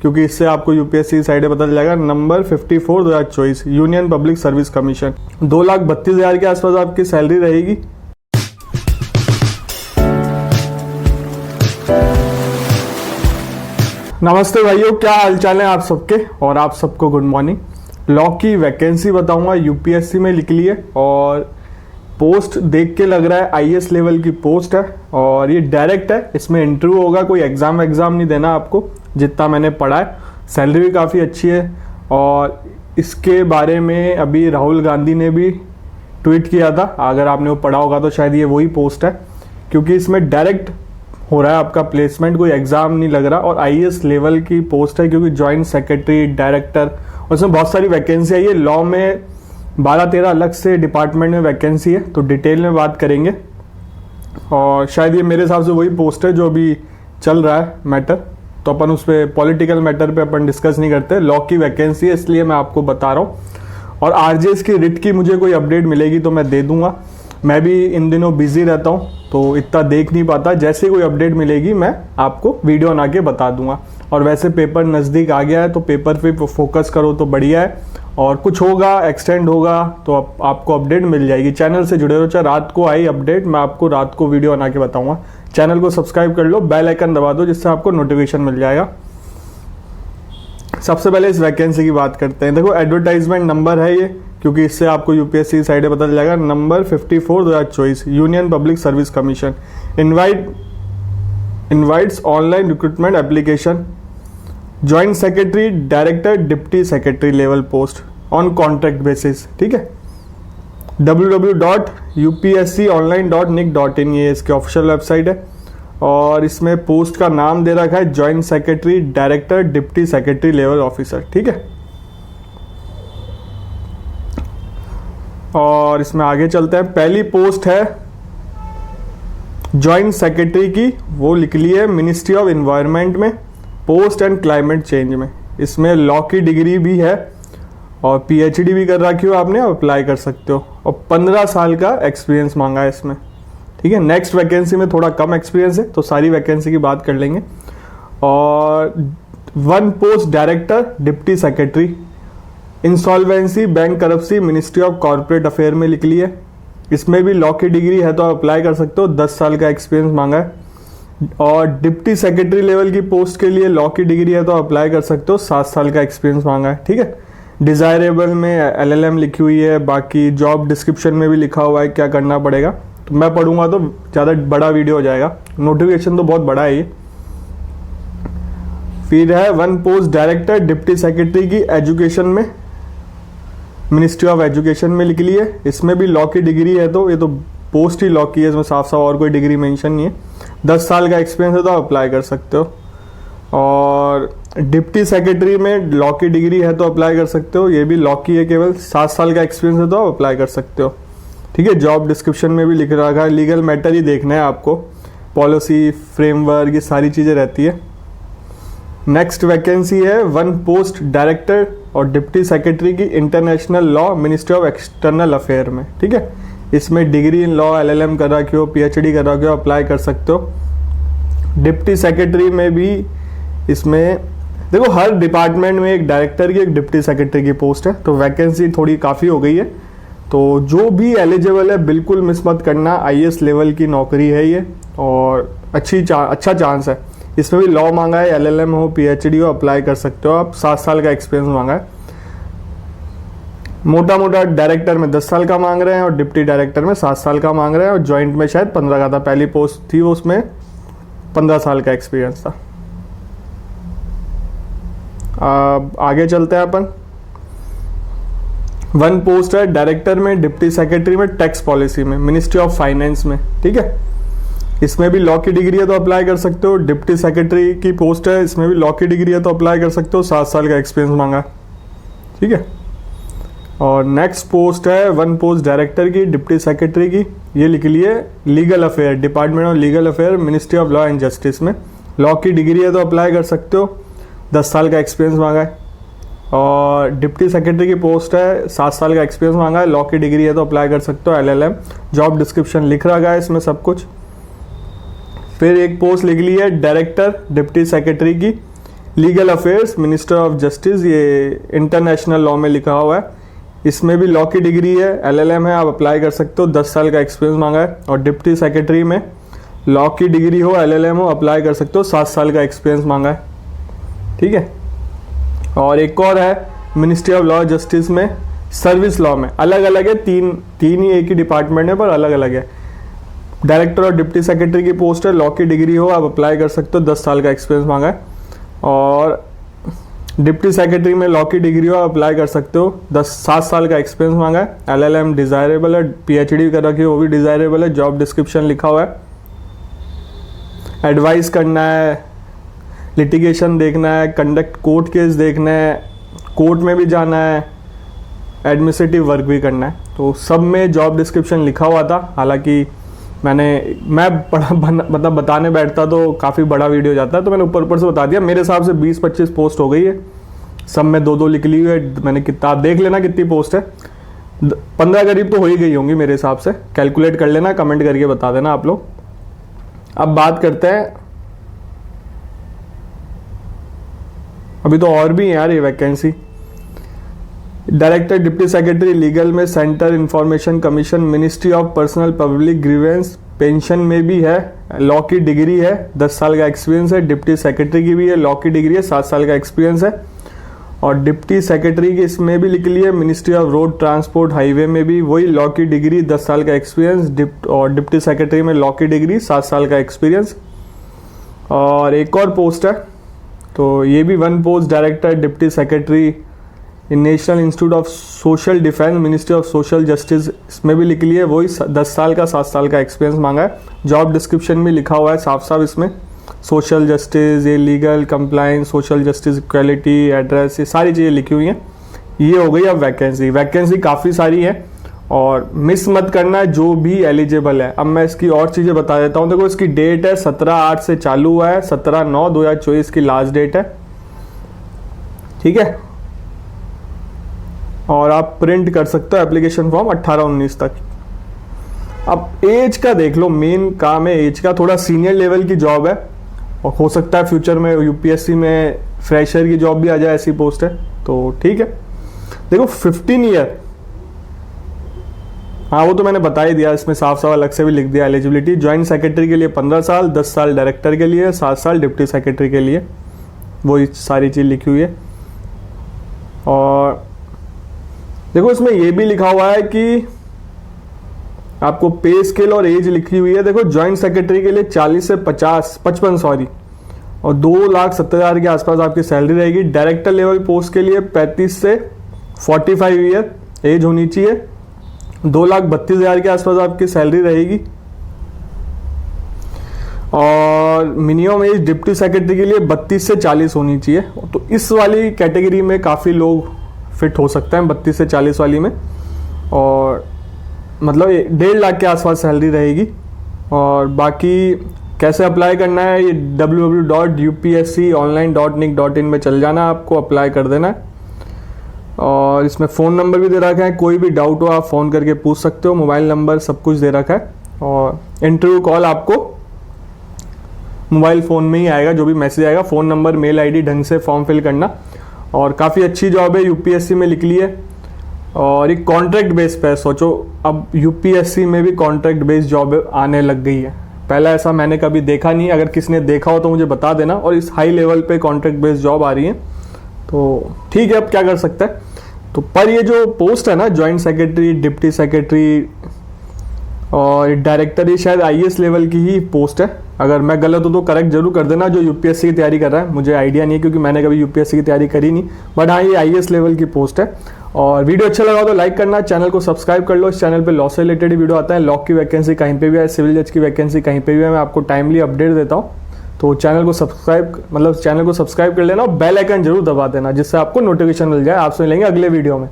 क्योंकि इससे आपको यूपीएससी की साइड पता चल जाएगा। Number 54 2024 union public service commission. 2,32,000 के आसपास आपकी सैलरी रहेगी। नमस्ते भाइयों, क्या हालचाल है आप सबके, और आप सबको गुड मॉर्निंग। लॉ की वैकेंसी बताऊंगा, यूपीएससी में लिख ली है और पोस्ट देख के लग रहा है आईएएस लेवल की पोस्ट है और ये डायरेक्ट है। इसमें इंटरव्यू होगा, कोई एग्जाम नहीं देना आपको, जितना मैंने पढ़ा है। सैलरी भी काफ़ी अच्छी है और इसके बारे में अभी राहुल गांधी ने भी ट्वीट किया था। अगर आपने वो पढ़ा होगा तो शायद ये वही पोस्ट है, क्योंकि इसमें डायरेक्ट हो रहा है आपका प्लेसमेंट, कोई एग्जाम नहीं लग रहा और आईएएस लेवल की पोस्ट है। क्योंकि जॉइंट सेक्रेटरी, डायरेक्टर, उसमें बहुत सारी वैकेंसी है। ये लॉ में 12-13 अलग से डिपार्टमेंट में वैकेंसी है, तो डिटेल में बात करेंगे। और शायद ये मेरे हिसाब से वही पोस्ट है जो अभी चल रहा है मैटर, तो अपन उस पर पॉलिटिकल मैटर पे अपन डिस्कस नहीं करते। लॉ की वैकेंसी है इसलिए मैं आपको बता रहा हूँ। और आरजेएस की रिट की मुझे कोई अपडेट मिलेगी तो मैं दे दूंगा। मैं भी इन दिनों बिजी रहता हूँ तो इतना देख नहीं पाता। जैसे कोई अपडेट मिलेगी मैं आपको वीडियो बना के बता दूंगा। और वैसे पेपर नज़दीक आ गया है तो पेपर पे फोकस करो तो बढ़िया है। और कुछ होगा, एक्सटेंड होगा तो आपको अपडेट मिल जाएगी। चैनल से जुड़े रहो, चाहे रात को आई अपडेट, मैं आपको रात को वीडियो बना के बताऊंगा। चैनल को सब्सक्राइब कर लो, बेल आइकन दबा दो, जिससे आपको नोटिफिकेशन मिल जाएगा। सबसे पहले इस वैकेंसी की बात करते हैं। देखो एडवर्टाइजमेंट नंबर है ये, क्योंकि इससे आपको यूपीएससी की साइड पता चल जाएगा। Number 54 2024 union public service commission invites online recruitment application, joint secretary, director, deputy secretary level post on contract basis. ठीक है, www.upsconline.nic.in ये इसके ऑफिशियल वेबसाइट है। और इसमें पोस्ट का नाम दे रखा है joint secretary, director, deputy secretary level officer. ठीक है, और इसमें आगे चलते हैं। पहली पोस्ट है जॉइंट सेक्रेटरी की, वो लिख ली है मिनिस्ट्री ऑफ एनवायरनमेंट में, पोस्ट एंड क्लाइमेट चेंज में। इसमें लॉ की डिग्री भी है और पीएचडी भी कर रखी हो आपने, अप्लाई कर सकते हो। और 15 साल का एक्सपीरियंस मांगा है इसमें। ठीक है, नेक्स्ट वैकेंसी में थोड़ा कम एक्सपीरियंस है, तो सारी वैकेंसी की बात कर लेंगे। और 1 post director, deputy secretary, insolvency, bank करप्सी, ministry of corporate affair में लिख ली है। इसमें भी लॉ की डिग्री है तो आप अप्लाई कर सकते हो। 10 साल का एक्सपीरियंस मांगा है। और डिप्टी सेक्रेटरी लेवल की पोस्ट के लिए लॉ की डिग्री है तो अप्लाई कर सकते हो। 7 साल का एक्सपीरियंस मांगा है। ठीक है, डिजायरेबल में एलएलएम लिखी हुई है। बाकी जॉब डिस्क्रिप्शन में भी लिखा हुआ है क्या करना पड़ेगा, तो मैं पढ़ूंगा तो ज़्यादा बड़ा वीडियो हो जाएगा। नोटिफिकेशन तो बहुत बड़ा है ये। फिर है 1 पोस्ट डायरेक्टर, डिप्टी सेक्रेटरी की एजुकेशन में, मिनिस्ट्री ऑफ एजुकेशन में लिख ली है। इसमें भी लॉ की डिग्री है, तो ये तो पोस्ट ही लॉ की है, इसमें साफ साफ और कोई डिग्री मेंशन नहीं है। 10 साल का एक्सपीरियंस है तो आप अप्लाई कर सकते हो। और डिप्टी सेक्रेटरी में लॉ की डिग्री है तो अप्लाई कर सकते हो, ये भी लॉ की है, केवल 7 साल का एक्सपीरियंस है तो आप अप्लाई कर सकते हो। ठीक है, जॉब डिस्क्रिप्शन में भी लिख रखा है। लीगल मैटर ही देखना है आपको, पॉलिसी, फ्रेमवर्क, ये सारी चीज़ें रहती है। नेक्स्ट वैकेंसी है 1 पोस्ट डायरेक्टर और डिप्टी सेक्रेटरी की international law, ministry of external affair में। ठीक है, इसमें डिग्री इन लॉ, एलएलएम कर रखी हो, पीएचडी कर रखी हो, अप्लाई कर सकते हो। डिप्टी सेक्रेटरी में भी इसमें देखो हर डिपार्टमेंट में एक डायरेक्टर की, एक डिप्टी सेक्रेटरी की पोस्ट है, तो वैकेंसी थोड़ी काफ़ी हो गई है। तो जो भी एलिजिबल है बिल्कुल मिस मत करना। आईएएस लेवल की नौकरी है ये और अच्छा चांस है। इसमें भी लॉ मांगा है, एलएलएम हो, पीएचडी हो, अप्लाई कर सकते हो आप। 7 साल का एक्सपीरियंस मांगा है। मोटा मोटा डायरेक्टर में 10 साल का मांग रहे हैं और डिप्टी डायरेक्टर में 7 साल का मांग रहे हैं। और जॉइंट में शायद 15 का था, पहली पोस्ट थी उसमें 15 साल का एक्सपीरियंस था। आगे चलते हैं अपन। 1 पोस्ट है डायरेक्टर में, डिप्टी सेक्रेटरी में, टैक्स पॉलिसी में, मिनिस्ट्री ऑफ फाइनेंस में। ठीक है, इसमें भी लॉ की डिग्री है तो अप्लाई कर सकते हो। डिप्टी सेक्रेटरी की पोस्ट है, इसमें भी लॉ की डिग्री है तो अप्लाई कर सकते हो। 7 साल का एक्सपीरियंस मांगा। ठीक है, और नेक्स्ट पोस्ट है 1 पोस्ट डायरेक्टर की, डिप्टी सेक्रेटरी की, ये लिख ली है legal affair, department of legal affair, ministry of law and justice में। लॉ की डिग्री है तो अप्लाई कर सकते हो। 10 साल का एक्सपीरियंस मांगा है। और डिप्टी सेक्रेटरी की पोस्ट है, 7 साल का एक्सपीरियंस मांगा है। लॉ की डिग्री है तो अप्लाई कर सकते हो। एलएलएम, जॉब डिस्क्रिप्शन लिख रखा है इसमें सब कुछ। फिर एक पोस्ट लिख ली है डायरेक्टर, डिप्टी सेक्रेटरी की, legal affairs, minister of justice, ये इंटरनेशनल लॉ में लिखा हुआ है। इसमें भी लॉ की डिग्री है, LLM है, आप अप्लाई कर सकते हो। 10 साल का एक्सपीरियंस मांगा है। और डिप्टी सेक्रेटरी में लॉ की डिग्री हो, LLM हो, अप्लाई कर सकते हो। 7 साल का एक्सपीरियंस मांगा है। ठीक है। और एक और है मिनिस्ट्री ऑफ लॉ जस्टिस में सर्विस लॉ में, अलग अलग है, तीन ही एक ही डिपार्टमेंट है पर अलग अलग है। डायरेक्टर और डिप्टी सेक्रेटरी की पोस्ट है, लॉ की डिग्री हो, आप अप्लाई कर सकते हो। 10 साल का एक्सपीरियंस मांगा है। और डिप्टी सेक्रेटरी में लॉ की डिग्री हो, आप अप्लाई कर सकते हो। 7 साल का एक्सपीरियंस मांगा है। LLM डिजायरेबल है, PhD कर रखी है, वो भी डिजायरेबल है। जॉब डिस्क्रिप्शन लिखा हुआ है। एडवाइस करना है, लिटिगेशन देखना है, कंडक्ट कोर्ट केस देखना है, कोर्ट में भी जाना है, एडमिनिस्ट्रेटिव वर्क भी करना है। तो सब में जॉब डिस्क्रिप्शन लिखा हुआ था। हालांकि मैं मतलब बताने बैठता तो काफ़ी बड़ा वीडियो जाता है, तो मैंने ऊपर से बता दिया। मेरे हिसाब से 20-25 पोस्ट हो गई है, सब में 2-2 लिख ली हुई है मैंने। किताब देख लेना कितनी पोस्ट है, 15 करीब तो हो ही गई होंगी मेरे हिसाब से। कैलकुलेट कर लेना, कमेंट करके बता देना आप लोग। अब बात करते हैं, अभी तो और भी है यार ये vacancy. Director deputy secretary legal में centre information commission, ministry of personnel public grievances, pension में भी है, लॉ की डिग्री है, 10 साल का एक्सपीरियंस है। डिप्टी सेक्रेटरी की भी है, लॉ की डिग्री है, 7 साल का एक्सपीरियंस है। और डिप्टी सेक्रेटरी की इसमें भी लिख ली है, ministry of road transport highway में भी वही लॉ की डिग्री, 10 साल का एक्सपीरियंस। और डिप्टी सेक्रेटरी में लॉ की डिग्री, 7 साल का एक्सपीरियंस। और एक और पोस्ट है, तो ये भी 1 post, director deputy secretary in national institute of social defence, ministry of social justice, इसमें भी लिख लिया है वही 10 साल का, 7 साल का एक्सपीरियंस मांगा है। जॉब डिस्क्रिप्शन में लिखा हुआ है साफ साफ इसमें, सोशल जस्टिस, ये legal compliance, social justice, equality, address, ये सारी चीज़ें लिखी हुई हैं। ये हो गई अब वैकेंसी काफ़ी सारी है और मिस मत करना जो भी एलिजिबल है। अब मैं इसकी और चीज़ें बता देता हूँ। देखो इसकी डेट है 17/8 से चालू हुआ है, 17/9/2024 की लास्ट डेट है। ठीक है। और आप प्रिंट कर सकते हो एप्लीकेशन फॉर्म 18-19 तक। अब एज का देख लो, मेन काम है एज का। थोड़ा सीनियर लेवल की जॉब है और हो सकता है फ्यूचर में UPSC में फ्रेशर की जॉब भी आ जाए, ऐसी पोस्ट है। तो ठीक है। देखो 15 ईयर, हाँ वो तो मैंने बता ही दिया, इसमें साफ साफ अलग से भी लिख दिया एलिजिबिलिटी। ज्वाइंट सेक्रेटरी के लिए 15 साल, 10 साल डायरेक्टर के लिए, 7 साल डिप्टी सेक्रेटरी के लिए, वही सारी चीज़ लिखी हुई है। और देखो इसमें ये भी लिखा हुआ है कि आपको पे स्केल और एज लिखी हुई है। देखो ज्वाइंट सेक्रेटरी के लिए 40 से 55 और 2,70,000 के आसपास आपकी सैलरी रहेगी। डायरेक्टर लेवल पोस्ट के लिए 35 से 45 ईयर एज होनी चाहिए, 2,32,000 के आसपास आपकी सैलरी रहेगी। और मिनिमम एज डिप्टी सेक्रेटरी के लिए 32 से 40 होनी चाहिए। तो इस वाली कैटेगरी में काफ़ी लोग फिट हो सकते हैं, 32 से 40 वाली में। और मतलब 1.5 लाख के आसपास सैलरी रहेगी। और बाकी कैसे अप्लाई करना है, ये www.upsconline.nic.in में चल जाना, आपको अप्लाई कर देना है। और इसमें फ़ोन नंबर भी दे रखा है, कोई भी डाउट हो आप फ़ोन करके पूछ सकते हो, मोबाइल नंबर सब कुछ दे रखा है। और इंटरव्यू कॉल आपको मोबाइल फ़ोन में ही आएगा, जो भी मैसेज आएगा, फ़ोन नंबर, मेल ID ढंग से फॉर्म फिल करना। और काफ़ी अच्छी जॉब है, UPSC में लिख ली है। और एक कॉन्ट्रैक्ट बेस पे, सोचो अब UPSC में भी कॉन्ट्रैक्ट बेस जॉब आने लग गई है। पहला ऐसा मैंने कभी देखा नहीं, अगर किसने देखा हो तो मुझे बता देना। और इस हाई लेवल पे कॉन्ट्रैक्ट बेस जॉब आ रही है, तो ठीक है, अब क्या कर सकते हैं। तो पर ये जो पोस्ट है ना, ज्वाइंट सेक्रेटरी, डिप्टी सेक्रेटरी और डायरेक्टर, ये शायद IAS लेवल की ही पोस्ट है। अगर मैं गलत हूँ तो करेक्ट जरूर कर देना, जो UPSC की तैयारी कर रहा है। मुझे आइडिया नहीं है क्योंकि मैंने कभी UPSC की तैयारी करी नहीं, बट हाँ ये IAS लेवल की पोस्ट है। और वीडियो अच्छा लगा तो लाइक करना, चैनल को सब्सक्राइब कर लो। इस चैनल पे लॉ से रिलेटेड वीडियो आता है, लॉ की वैकेंसी कहीं पे भी है, सिविल जज की वैकेंसी कहीं पे भी है, मैं आपको टाइमली अपडेट देता हूँ। तो चैनल को सब्सक्राइब कर लेना और बेल आइकन जरूर दबा देना, जिससे आपको नोटिफिकेशन मिल जाए। आपसे मिलेंगे अगले वीडियो में।